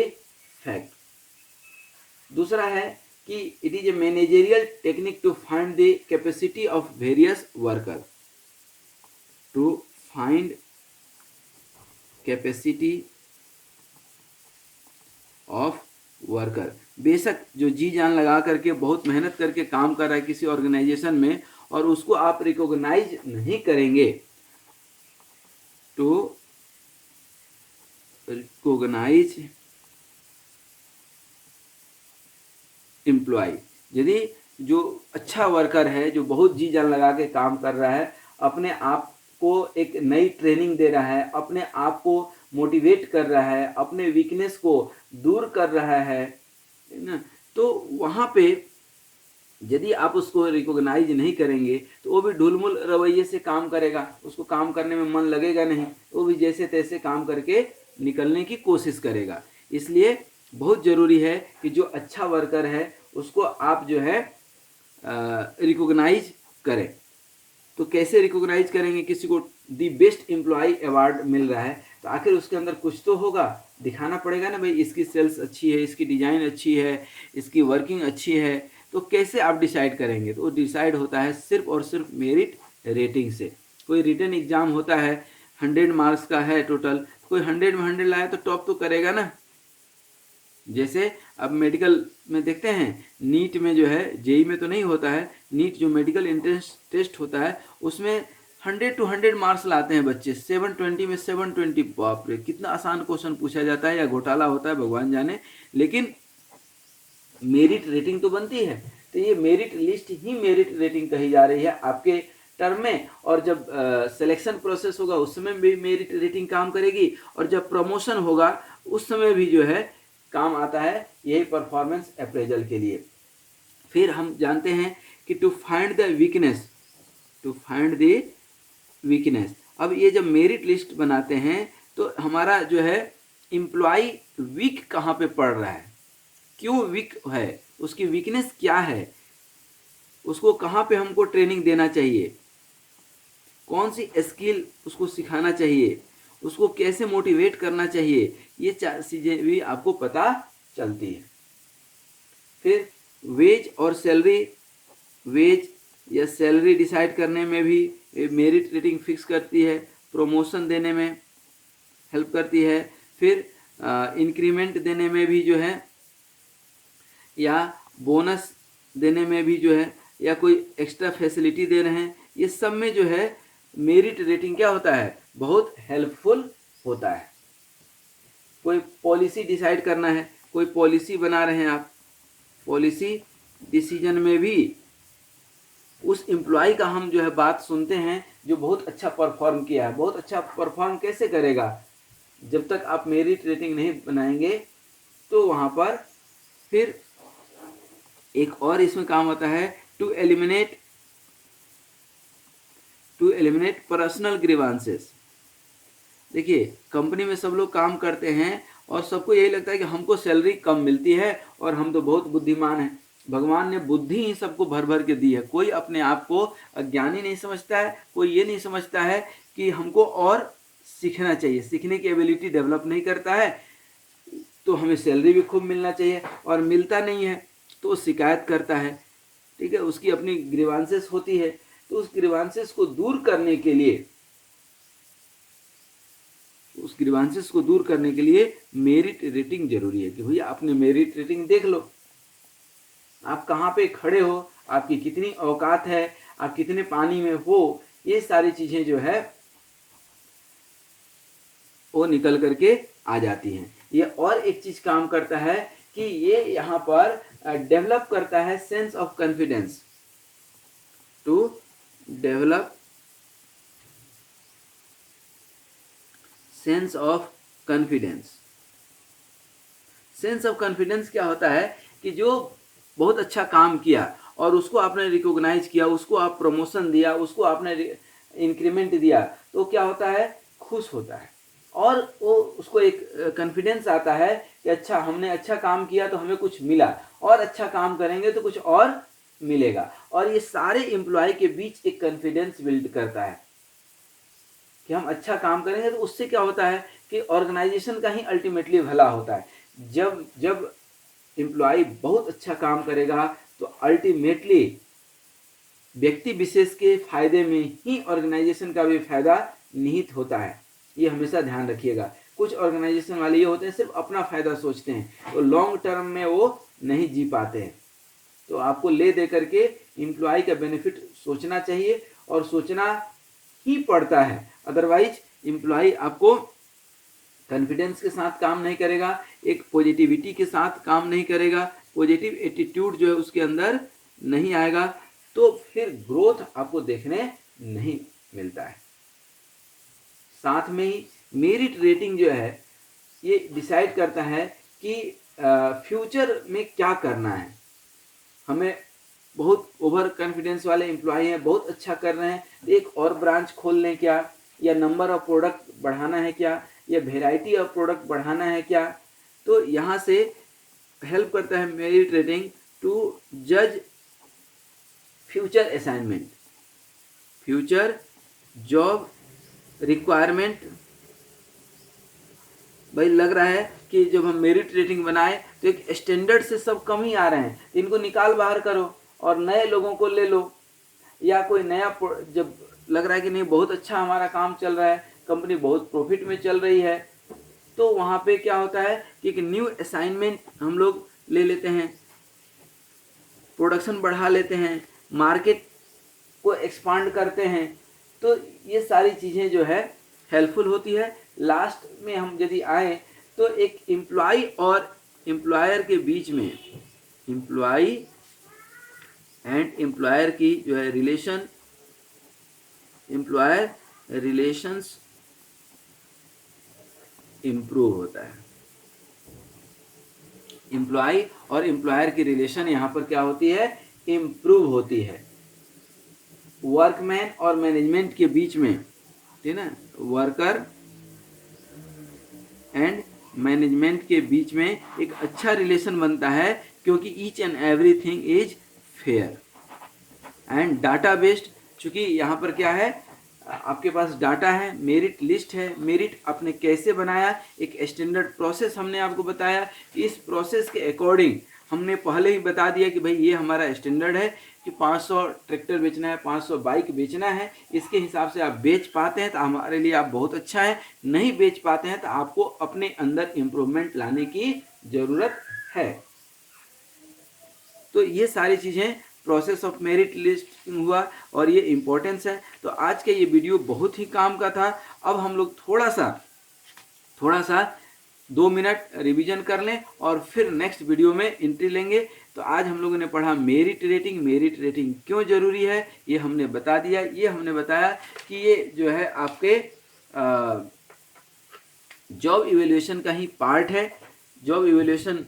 फैक्ट। दूसरा है कि it is a managerial technique to find the capacity of various worker, to find capacity of worker. बेशक जो जी जान लगा करके बहुत मेहनत करके काम कर रहा है किसी ऑर्गेनाइजेशन में और उसको आप रिकॉग्नाइज नहीं करेंगे, तो रिकॉग्नाइज एम्प्लॉय, यदि जो अच्छा वर्कर है, जो बहुत जी जान लगा के काम कर रहा है, अपने आप को एक नई ट्रेनिंग दे रहा है, अपने आप को मोटिवेट कर रहा है, अपने वीकनेस को दूर कर रहा है ना, तो वहाँ पे यदि आप उसको रिकॉग्नाइज नहीं करेंगे तो वो भी ढुलमुल रवैये से काम करेगा, उसको काम करने में मन लगेगा नहीं, वो भी जैसे तैसे काम करके निकलने की कोशिश करेगा। इसलिए बहुत ज़रूरी है कि जो अच्छा वर्कर है उसको आप जो है रिकॉग्नाइज करें। तो कैसे रिकॉग्नाइज करेंगे? किसी को दी बेस्ट एम्प्लॉय अवार्ड मिल रहा है तो आखिर उसके अंदर कुछ तो होगा, दिखाना पड़ेगा ना भाई, इसकी सेल्स अच्छी है, इसकी डिज़ाइन अच्छी है, इसकी वर्किंग अच्छी है। तो कैसे आप डिसाइड करेंगे? तो वो डिसाइड होता है सिर्फ और सिर्फ मेरिट रेटिंग से। कोई रिटन एग्जाम होता है, 100 मार्क्स का है टोटल, कोई 100 में 100 लाया तो टॉप तो करेगा ना। जैसे अब मेडिकल में देखते हैं, नीट में जो है, जेई में तो नहीं होता है, नीट जो मेडिकल एंट्रेंस टेस्ट होता है उसमें 100 टू 100 मार्क्स लाते हैं बच्चे, 720 में 720। बाप रे, कितना आसान क्वेश्चन पूछा जाता है या घोटाला होता है भगवान जाने, लेकिन मेरिट रेटिंग तो बनती है। तो ये मेरिट लिस्ट ही मेरिट रेटिंग कही जा रही है आपके टर्म में, और जब सिलेक्शन प्रोसेस होगा उस समय भी मेरिट रेटिंग काम करेगी, और जब प्रमोशन होगा उस समय भी जो है काम आता है, यही परफॉर्मेंस अप्रेजल के लिए। फिर हम जानते हैं कि to find the weakness, to find the weakness. अब ये जब मेरिट लिस्ट बनाते हैं तो हमारा जो है एम्प्लॉय वीक कहाँ पे पड़ रहा है, क्यों वीक है, उसकी वीकनेस क्या है, उसको कहाँ पे हमको ट्रेनिंग देना चाहिए, कौन सी स्किल उसको सिखाना चाहिए, उसको कैसे मोटिवेट करना चाहिए, ये 4 चीज़ें भी आपको पता चलती है। फिर वेज और सैलरी, वेज या सैलरी डिसाइड करने में भी मेरिट रेटिंग फिक्स करती है, प्रमोशन देने में हेल्प करती है, फिर इंक्रीमेंट देने में भी जो है, या बोनस देने में भी जो है, या कोई एक्स्ट्रा फैसिलिटी दे रहे हैं, ये सब में जो है मेरिट रेटिंग क्या होता है, बहुत हेल्पफुल होता है। कोई पॉलिसी डिसाइड करना है, कोई पॉलिसी बना रहे हैं आप, पॉलिसी डिसीजन में भी उस एम्प्लॉय का हम जो है बात सुनते हैं जो बहुत अच्छा परफॉर्म किया है। बहुत अच्छा परफॉर्म कैसे करेगा? जब तक आप मेरिट रेटिंग नहीं बनाएंगे तो वहाँ पर फिर एक और इसमें काम होता है, टू एलिमिनेट पर्सनल ग्रीवांसेस। देखिए, कंपनी में सब लोग काम करते हैं और सबको यही लगता है कि हमको सैलरी कम मिलती है और हम तो बहुत बुद्धिमान हैं। भगवान ने बुद्धि ही सबको भर भर के दी है। कोई अपने आप को अज्ञानी नहीं समझता है, कोई ये नहीं समझता है कि हमको और सीखना चाहिए, सीखने की एबिलिटी डेवलप नहीं करता है, तो हमें सैलरी भी खूब मिलना चाहिए, और मिलता नहीं है तो शिकायत करता है। ठीक है, उसकी अपनी ग्रीवांसेस होती है, तो उस ग्रीवांसेस को दूर करने के लिए, उस ग्रीवांसेस को दूर करने के लिए मेरिट रेटिंग जरूरी है कि भैया आपने मेरिट रेटिंग देख लो, आप कहाँ पे खड़े हो, आपकी कितनी औकात है, आप कितने पानी में हो, ये सारी चीजें जो है वो निकल करके आ जाती हैं। ये और एक चीज काम करता है कि ये यहाँ पर डेवलप करता है sense of confidence, to develop sense of confidence. Sense of confidence क्या होता है कि जो बहुत अच्छा काम किया और उसको आपने रिकॉग्नाइज किया, उसको आप प्रमोशन दिया, उसको आपने इंक्रीमेंट दिया, तो क्या होता है, खुश होता है, और वो उसको एक कॉन्फिडेंस आता है कि अच्छा हमने अच्छा काम किया तो हमें कुछ मिला, और अच्छा काम करेंगे तो कुछ और मिलेगा। और ये सारे एम्प्लॉय के बीच एक कॉन्फिडेंस बिल्ड करता है कि हम अच्छा काम करेंगे, तो उससे क्या होता है कि ऑर्गेनाइजेशन का ही अल्टीमेटली भला होता है। जब जब एम्प्लॉय बहुत अच्छा काम करेगा तो अल्टीमेटली व्यक्ति विशेष के फायदे में ही ऑर्गेनाइजेशन का भी फायदा निहित होता है। ये हमेशा ध्यान रखिएगा। कुछ ऑर्गेनाइजेशन वाले ये होते हैं सिर्फ अपना फ़ायदा सोचते हैं, तो लॉन्ग टर्म में वो नहीं जी पाते हैं। तो आपको ले दे करके एम्प्लॉय का बेनिफिट सोचना चाहिए, और सोचना ही पड़ता है, अदरवाइज एम्प्लॉय आपको कॉन्फिडेंस के साथ काम नहीं करेगा, एक पॉजिटिविटी के साथ काम नहीं करेगा, पॉजिटिव एटीट्यूड जो है उसके अंदर नहीं आएगा, तो फिर ग्रोथ आपको देखने नहीं मिलता है। साथ में ही मेरिट रेटिंग जो है ये डिसाइड करता है कि फ्यूचर में क्या करना है। हमें बहुत ओवर कॉन्फिडेंस वाले एम्प्लॉय हैं, बहुत अच्छा कर रहे हैं, एक और ब्रांच खोल लें क्या, या नंबर ऑफ प्रोडक्ट बढ़ाना है क्या, या वेराइटी ऑफ प्रोडक्ट बढ़ाना है क्या। तो यहाँ से हेल्प करता है मेरिट रेटिंग टू जज future assignment, future job requirement. भाई लग रहा है कि जब हम मेरिट रेटिंग बनाए तो एक स्टैंडर्ड से सब कम ही आ रहे हैं, इनको निकाल बाहर करो और नए लोगों को ले लो। या कोई नया जब लग रहा है कि नहीं बहुत अच्छा हमारा काम चल रहा है, कंपनी बहुत प्रॉफिट में चल रही है, तो वहाँ पे क्या होता है कि एक न्यू असाइनमेंट हम लोग ले लेते हैं, प्रोडक्शन बढ़ा लेते हैं, मार्केट को एक्सपांड करते हैं। तो ये सारी चीज़ें जो है हेल्पफुल होती है। लास्ट में हम यदि आए तो एक एम्प्लॉय और एम्प्लॉयर के बीच में, एम्प्लॉय एंड एम्प्लॉयर की जो है रिलेशन, एम्प्लॉयर रिलेशंस इम्प्रूव होता है। एम्प्लॉय और एम्प्लॉयर की रिलेशन यहाँ पर क्या होती है, इम्प्रूव होती है। वर्कमैन और मैनेजमेंट के बीच में, ठीक है ना, वर्कर एंड मैनेजमेंट के बीच में एक अच्छा रिलेशन बनता है, क्योंकि each and everything is fair and data based. चूँकि यहाँ पर क्या है, आपके पास डाटा है, मेरिट लिस्ट है, मेरिट आपने कैसे बनाया, एक स्टैंडर्ड प्रोसेस हमने आपको बताया। इस प्रोसेस के अकॉर्डिंग हमने पहले ही बता दिया कि भाई ये हमारा स्टैंडर्ड है कि 500 ट्रैक्टर बेचना है, 500 बाइक बेचना है, इसके हिसाब से आप बेच पाते हैं तो हमारे लिए आप बहुत अच्छा है, नहीं बेच पाते हैं तो आपको अपने अंदर इम्प्रूवमेंट लाने की ज़रूरत है। तो ये सारी चीज़ें प्रोसेस ऑफ मेरिट लिस्टिंग हुआ और ये इम्पोर्टेंस है। तो आज का ये वीडियो बहुत ही काम का था। अब हम लोग थोड़ा सा 2 मिनट रिवीजन कर लें और फिर नेक्स्ट वीडियो में एंट्री लेंगे। तो आज हम लोगों ने पढ़ा मेरिट रेटिंग, मेरिट रेटिंग क्यों ज़रूरी है ये हमने बता दिया। ये हमने बताया कि ये जो है आपके जॉब इवैल्यूएशन का ही पार्ट है। जॉब इवैल्यूएशन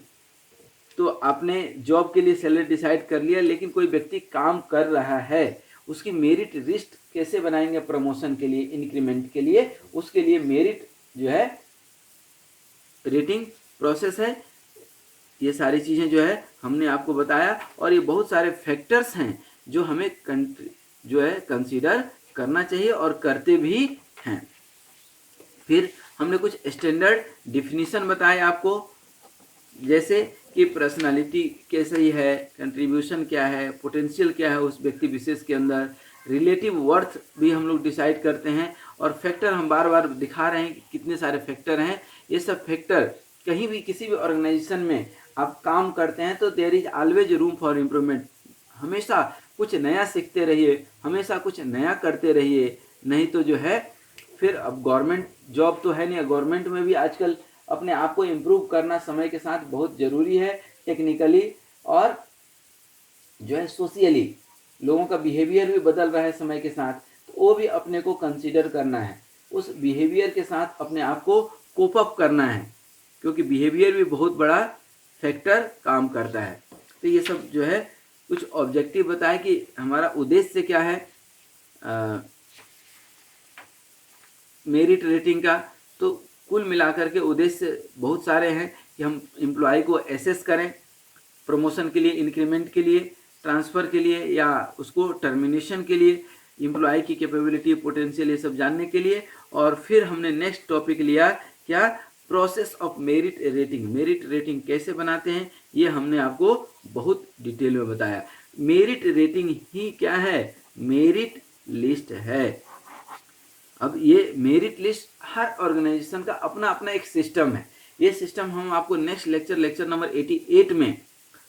तो आपने जॉब के लिए सैलरी डिसाइड कर लिया, लेकिन कोई व्यक्ति काम कर रहा है, उसकी मेरिट लिस्ट कैसे बनाएंगे प्रमोशन के लिए, इंक्रीमेंट के लिए, उसके लिए मेरिट जो है रेटिंग प्रोसेस है। ये सारी चीज़ें जो है हमने आपको बताया, और ये बहुत सारे फैक्टर्स हैं जो हमें जो है कंसीडर करना चाहिए और करते भी हैं। फिर हमने कुछ स्टैंडर्ड डिफिनीशन बताए आपको, जैसे कि पर्सनालिटी कैसी है, कंट्रीब्यूशन क्या है, पोटेंशियल क्या है उस व्यक्ति विशेष के अंदर, रिलेटिव वर्थ भी हम लोग डिसाइड करते हैं, और फैक्टर हम बार बार दिखा रहे हैं कि कितने सारे फैक्टर हैं। ये सब फैक्टर कहीं भी किसी भी ऑर्गेनाइजेशन में आप काम करते हैं तो there is always room for improvement. हमेशा कुछ नया सीखते रहिए, हमेशा कुछ नया करते रहिए, नहीं तो जो है फिर अब गवर्नमेंट जॉब तो है नहीं, गवर्नमेंट में भी आजकल अपने आप को इम्प्रूव करना समय के साथ बहुत ज़रूरी है। टेक्निकली और जो है सोशियली लोगों का बिहेवियर भी बदल रहा है समय के साथ, तो वो भी अपने को कंसीडर करना है, उस बिहेवियर के साथ अपने आप को कोप अप करना है, क्योंकि बिहेवियर भी बहुत बड़ा फैक्टर काम करता है। तो ये सब जो है कुछ ऑब्जेक्टिव बताए कि हमारा उद्देश्य क्या है मेरिट रेटिंग का। तो कुल मिलाकर के उद्देश्य बहुत सारे हैं कि हम एम्प्लॉय को एसेस करें प्रमोशन के लिए, इंक्रीमेंट के लिए, ट्रांसफ़र के लिए, या उसको टर्मिनेशन के लिए, एम्प्लॉय की कैपेबिलिटी, पोटेंशियल, ये सब जानने के लिए। और फिर हमने नेक्स्ट टॉपिक लिया क्या, process of merit rating. Merit rating कैसे बनाते हैं ये हमने आपको बहुत डिटेल में बताया। मेरिट रेटिंग ही क्या है, मेरिट लिस्ट है। अब ये मेरिट लिस्ट हर ऑर्गेनाइजेशन का अपना अपना एक सिस्टम है। ये सिस्टम हम आपको नेक्स्ट लेक्चर नंबर 88 में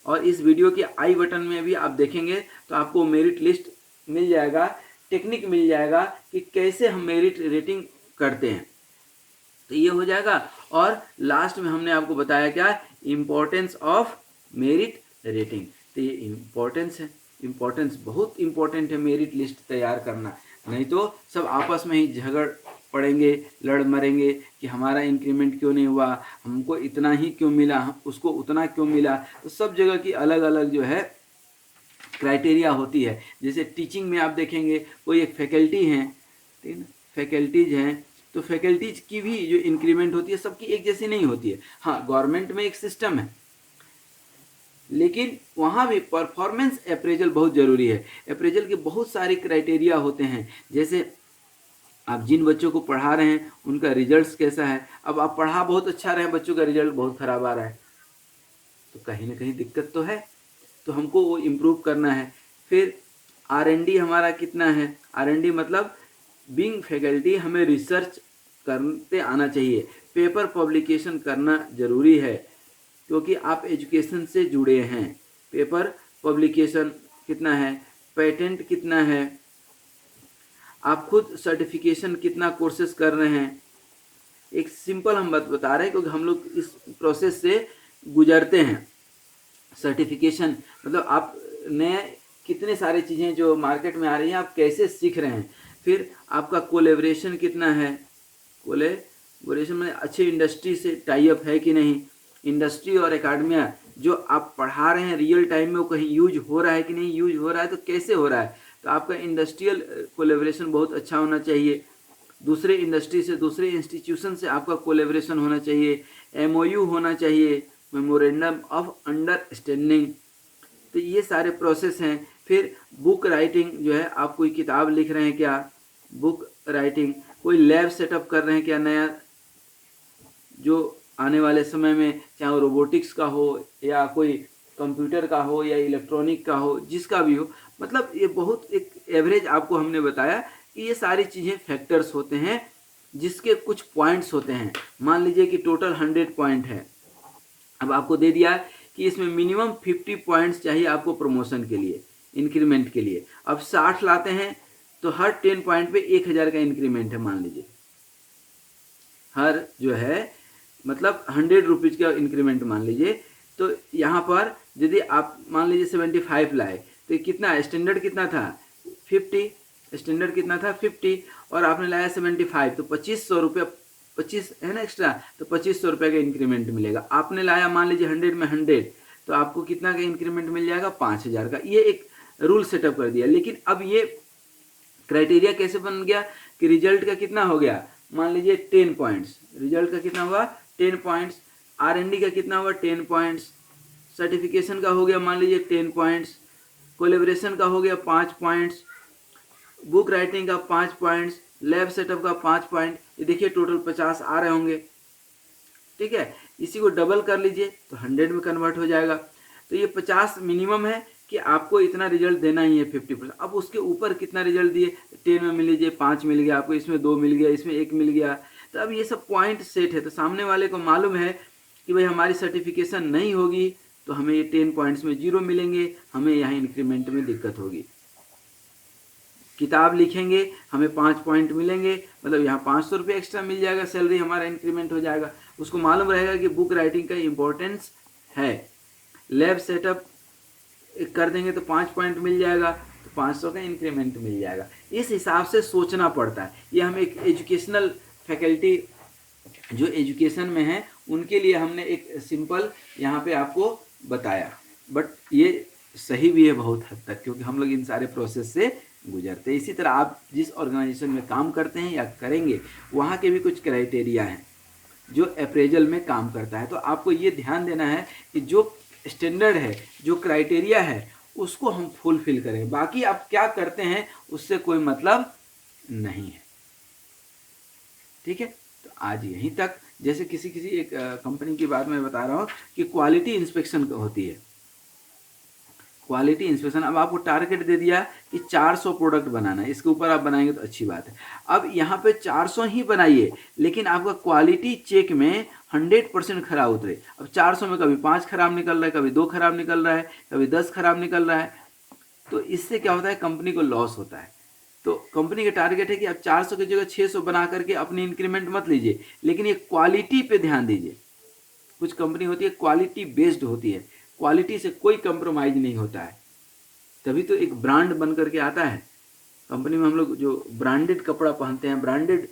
और इस वीडियो के आई बटन में भी आप देखेंगे तो आपको मेरिट लिस्ट मिल जाएगा, टेक्निक मिल जाएगा कि कैसे हम मेरिट रेटिंग करते हैं। तो ये हो जाएगा। और लास्ट में हमने आपको बताया क्या, इम्पोर्टेंस ऑफ मेरिट रेटिंग। तो ये इम्पोर्टेंस बहुत इम्पोर्टेंट है मेरिट लिस्ट तैयार करना, नहीं तो सब आपस में ही झगड़ पड़ेंगे, लड़ मरेंगे कि हमारा इंक्रीमेंट क्यों नहीं हुआ, हमको इतना ही क्यों मिला, उसको उतना क्यों मिला। तो सब जगह की अलग अलग जो है क्राइटेरिया होती है। जैसे टीचिंग में आप देखेंगे कोई एक फैकल्टी हैं, ठीक है ना, फैकल्टीज हैं, तो फैकल्टीज की भी जो इंक्रीमेंट होती है सबकी एक जैसी नहीं होती है। हाँ, गवर्नमेंट में एक सिस्टम है, लेकिन वहाँ भी परफॉर्मेंस अप्रेजल बहुत ज़रूरी है। अप्रेजल के बहुत सारे क्राइटेरिया होते हैं। जैसे आप जिन बच्चों को पढ़ा रहे हैं उनका रिजल्ट्स कैसा है। अब आप पढ़ा बहुत अच्छा रहे हैं, बच्चों का रिजल्ट बहुत ख़राब आ रहा है, तो कहीं ना कहीं दिक्कत तो है, तो हमको वो इम्प्रूव करना है। फिर R&D हमारा कितना है, R&D मतलब बीइंग फैकल्टी हमें रिसर्च करते आना चाहिए, पेपर पब्लिकेशन करना ज़रूरी है, क्योंकि आप एजुकेशन से जुड़े हैं। पेपर पब्लिकेशन कितना है, पेटेंट कितना है, आप खुद सर्टिफिकेशन कितना कोर्सेज कर रहे हैं। एक सिंपल हम बात बता रहे हैं क्योंकि हम लोग इस प्रोसेस से गुजरते हैं। सर्टिफिकेशन मतलब आप नए कितने सारे चीज़ें जो मार्केट में आ रही हैं आप कैसे सीख रहे हैं। फिर आपका कोलेब्रेशन कितना है, कोलेब्रेशन में अच्छे इंडस्ट्री से टाई अप है कि नहीं, इंडस्ट्री और एकेडमिया जो आप पढ़ा रहे हैं रियल टाइम में वो कहीं यूज हो रहा है कि नहीं, यूज हो रहा है तो कैसे हो रहा है। तो आपका इंडस्ट्रियल कोलेब्रेशन बहुत अच्छा होना चाहिए, दूसरे इंडस्ट्री से, दूसरे इंस्टीट्यूशन से आपका कोलेब्रेशन होना चाहिए, MOU होना चाहिए, मेमोरेंडम ऑफ अंडरस्टैंडिंग। तो ये सारे प्रोसेस हैं। फिर बुक राइटिंग जो है, आप कोई किताब लिख रहे हैं क्या, बुक राइटिंग, कोई लैब सेटअप कर रहे हैं क्या नया, जो आने वाले समय में चाहे वो रोबोटिक्स का हो या कोई कंप्यूटर का हो या इलेक्ट्रॉनिक का हो, जिसका भी हो। मतलब ये बहुत एक एवरेज आपको हमने बताया कि ये सारी चीज़ें फैक्टर्स होते हैं जिसके कुछ पॉइंट्स होते हैं। मान लीजिए कि टोटल 100 पॉइंट है, अब आपको दे दिया कि इसमें मिनिमम 50 पॉइंट्स चाहिए आपको प्रमोशन के लिए, इंक्रीमेंट के लिए। अब 60 लाते हैं तो हर 10 पॉइंट पे 1000 का इंक्रीमेंट है, मान लीजिए हर जो है मतलब 100 रुपीज़ का इंक्रीमेंट मान लीजिए। तो यहाँ पर यदि आप मान लीजिए 75 लाए तो कितना स्टैंडर्ड कितना था 50, स्टैंडर्ड कितना था 50 और आपने लाया 75, तो 2500 रुपये, 25 है ना एक्स्ट्रा, तो 2500 रुपये का इंक्रीमेंट मिलेगा। आपने लाया मान लीजिए 100 में 100, तो आपको कितना का इंक्रीमेंट मिल जाएगा 5000 का। ये एक रूल सेटअप कर दिया। लेकिन अब ये क्राइटेरिया कैसे बन गया कि रिजल्ट का कितना हो गया, मान लीजिए 10 पॉइंट्स, रिजल्ट का कितना हुआ 10 पॉइंट्स, R&D का कितना हुआ 10 पॉइंट्स, सर्टिफिकेशन का हो गया मान लीजिए 10 पॉइंट्स, कोलेब्रेशन का हो गया 5 पॉइंट्स, बुक राइटिंग का 5 पॉइंट्स, लैब सेटअप का 5 पॉइंट। ये देखिए टोटल 50 आ रहे होंगे, ठीक है। इसी को डबल कर लीजिए तो 100 में कन्वर्ट हो जाएगा। तो ये 50 मिनिमम है कि आपको इतना रिजल्ट देना ही है 50%। अब उसके ऊपर कितना रिजल्ट दिए, 10 में मिल लीजिए 5 मिल गया आपको, इसमें 2 मिल गया, इसमें 1 मिल गया। तो अब ये सब पॉइंट सेट है, तो सामने वाले को मालूम है कि भाई हमारी सर्टिफिकेशन नहीं होगी तो हमें ये 10 पॉइंट्स में 0 मिलेंगे, हमें यहाँ इंक्रीमेंट में दिक्कत होगी। किताब लिखेंगे हमें 5 पॉइंट मिलेंगे, मतलब यहाँ 500 रुपये एक्स्ट्रा मिल जाएगा, सैलरी हमारा इंक्रीमेंट हो जाएगा। उसको मालूम रहेगा कि बुक राइटिंग का इम्पोर्टेंस है। लैब सेटअप कर देंगे तो 5 पॉइंट मिल जाएगा, तो 500 का इंक्रीमेंट मिल जाएगा। इस हिसाब से सोचना पड़ता है। ये हम एक एजुकेशनल फैकल्टी जो एजुकेशन में है उनके लिए हमने एक सिंपल यहाँ पे आपको बताया, बट ये सही भी है बहुत हद तक, क्योंकि हम लोग इन सारे प्रोसेस से गुजरते हैं। इसी तरह आप जिस ऑर्गेनाइजेशन में काम करते हैं या करेंगे वहाँ के भी कुछ क्राइटेरिया हैं जो अप्रेजल में काम करता है। तो आपको ये ध्यान देना है कि जो स्टैंडर्ड है, जो क्राइटेरिया है, उसको हम फुलफिल करें। बाकी आप क्या करते हैं उससे कोई मतलब नहीं है, ठीक है। तो आज यहीं तक। जैसे किसी एक कंपनी की बात मैं बता रहा हूँ कि क्वालिटी इंस्पेक्शन होती है, क्वालिटी इंस्पेक्शन। अब आपको टारगेट दे दिया कि 400 प्रोडक्ट बनाना है, इसके ऊपर आप बनाएंगे तो अच्छी बात है। अब यहाँ पे 400 ही बनाइए, लेकिन आपका क्वालिटी चेक में 100% खराब उतरे। अब 400 में कभी 5 खराब निकल रहा है, कभी 2 खराब निकल रहा है, कभी 10 खराब निकल रहा है, तो इससे क्या होता है, कंपनी को लॉस होता है। तो कंपनी का टारगेट है कि आप 400 की जगह 600 बना करके अपनी इंक्रीमेंट मत लीजिए, लेकिन ये क्वालिटी पे ध्यान दीजिए। कुछ कंपनी होती है क्वालिटी बेस्ड होती है, क्वालिटी से कोई कंप्रोमाइज नहीं होता है, तभी तो एक ब्रांड बन करके आता है। कंपनी में हम लोग जो ब्रांडेड कपड़ा पहनते हैं, ब्रांडेड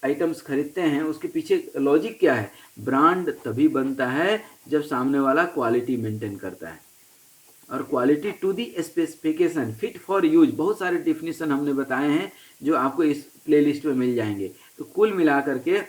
आइटम्स खरीदते हैं, उसके पीछे लॉजिक क्या है? ब्रांड तभी बनता है जब सामने वाला क्वालिटी मेंटेन करता है, और quality to the specification, fit for use, बहुत सारे डिफिनीशन हमने बताए हैं जो आपको इस प्लेलिस्ट में मिल जाएंगे। तो कुल मिला करके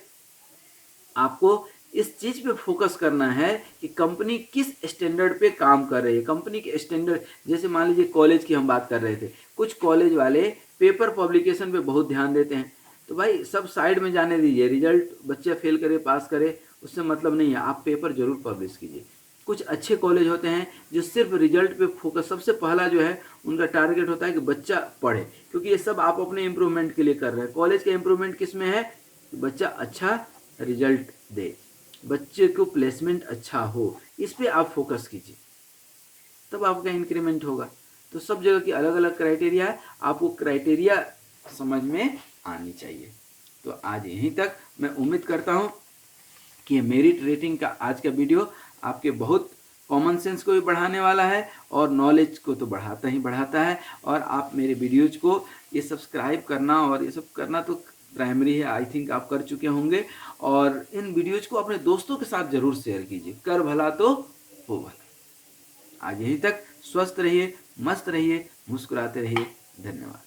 आपको इस चीज़ पे फोकस करना है कि कंपनी किस स्टैंडर्ड पे काम कर रही है। कंपनी के स्टैंडर्ड, जैसे मान लीजिए कॉलेज की हम बात कर रहे थे, कुछ कॉलेज वाले पेपर पब्लिकेशन पे बहुत ध्यान देते हैं, तो भाई सब साइड में जाने दीजिए। रिजल्ट बच्चे फेल करे पास करे उससे मतलब नहीं है, आप पेपर जरूर पब्लिश कीजिए। कुछ अच्छे कॉलेज होते हैं जो सिर्फ रिजल्ट पे फोकस, सबसे पहला जो है उनका टारगेट होता है कि बच्चा पढ़े, क्योंकि ये सब आप अपने इम्प्रूवमेंट के लिए कर रहे हैं। कॉलेज का इम्प्रूवमेंट किस में है? बच्चा अच्छा रिजल्ट दे, बच्चे को प्लेसमेंट अच्छा हो, इस पे आप फोकस कीजिए, तब आपका इंक्रीमेंट होगा। तो सब जगह की अलग अलग क्राइटेरिया है, आपको क्राइटेरिया समझ में आनी चाहिए। तो आज यहीं तक। मैं उम्मीद करता हूँ कि मेरिट रेटिंग का आज का वीडियो आपके बहुत कॉमन सेंस को भी बढ़ाने वाला है, और नॉलेज को तो बढ़ाता ही बढ़ाता है। और आप मेरे वीडियोज को ये सब्सक्राइब करना और ये सब करना तो प्राइमरी है, आई थिंक आप कर चुके होंगे। और इन वीडियोज को अपने दोस्तों के साथ जरूर शेयर कीजिए, कर भला तो हो भला। आज यहीं तक। स्वस्थ रहिए, मस्त रहिए, मुस्कुराते रहिए। धन्यवाद।